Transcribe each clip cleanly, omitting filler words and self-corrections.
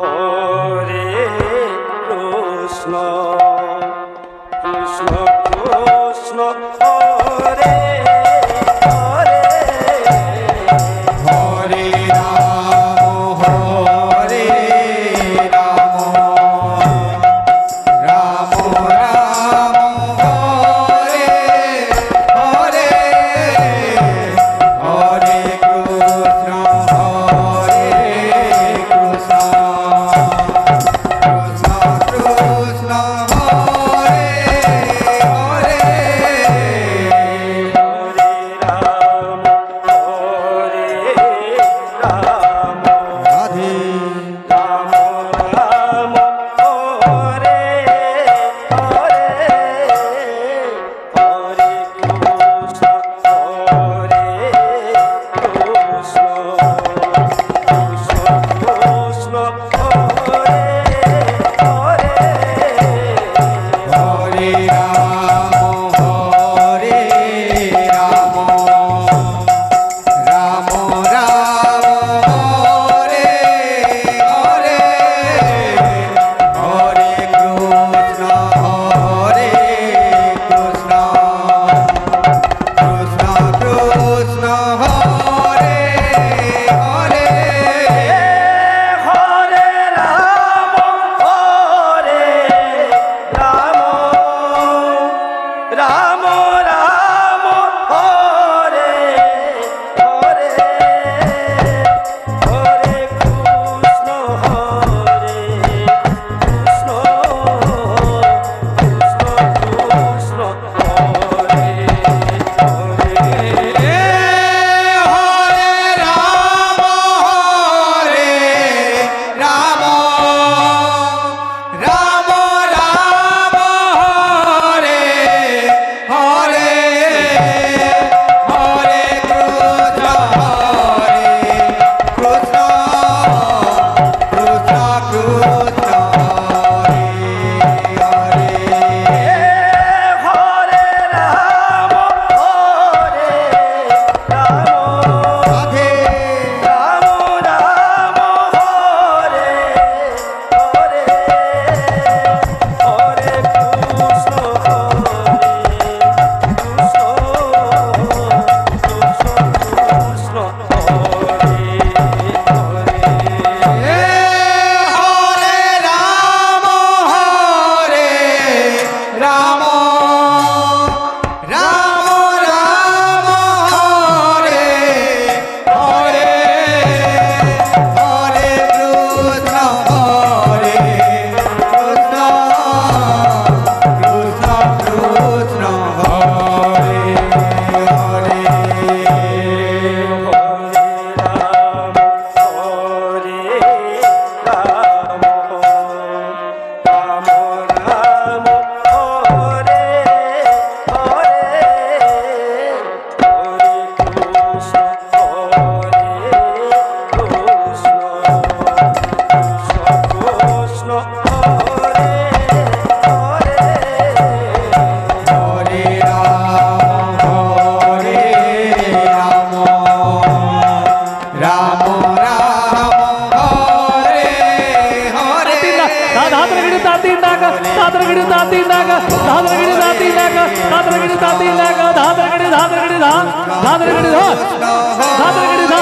হরে কৃষ্ণ কৃষ্ণ কৃষ্ণ হরে হরে হরে রাম হরে রাম রাম রাম হরে হরে হরে কৃষ্ণ হরে কৃষ্ণ কৃষ্ণ কৃষ্ণ হরে হরে রাধে রাম রাম হরে হরে হরে কৃষ্ণ হরে কৃষ্ণ কৃষ্ণ কৃষ্ণ হরে হরে হরে রাম হরে রাম রাম রাম হরে হরে হরে কৃষ্ণ হরে কৃষ্ণ কৃষ্ণ কৃষ্ণ হরে হরে হরে রাম হরে রাম রাম রাম হরে হরে হরে কৃষ্ণ হরে কৃষ্ণ কৃষ্ণ কৃষ্ণ হরে হরে হরে রাম হরে রাম রাম রাম হরে হরে হরে কৃষ্ণ হরে কৃষ্ণ কৃষ্ণ কৃষ্ণ হরে হরে হরে রাম হরে রাম রাধে রাম রাম হরে হরে হরে কৃষ্ণ হরে কৃষ্ণ কৃষ্ণ কৃষ্ণ হরে হরে হরে রাম হরে রাম রাম রাম হরে হরে হরে কৃষ্ণ হরে কৃষ্ণ কৃষ্ণ কৃষ্ণ হরে হরে হরে রাম হরে রাম রাম রাম হরে হরে ದಾದರಗಿಡಿ ತಾತಿಂದಾಗ ದಾದರಗಿಡಿ ತಾತಿಂದಾಗ ದಾದರಗಿಡಿ ತಾತಿಂದಾಗ ದಾದರಗಿಡಿ ತಾತಿಂದಾಗ ದಾದರಗಿಡಿ ದಾದರಗಿಡಿ ದಾ ದಾದರಗಿಡಿ ದಾ ದಾದರಗಿಡಿ ದಾ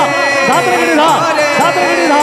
ದಾದರಗಿಡಿ ದಾ ದಾದರಗಿಡಿ ದಾ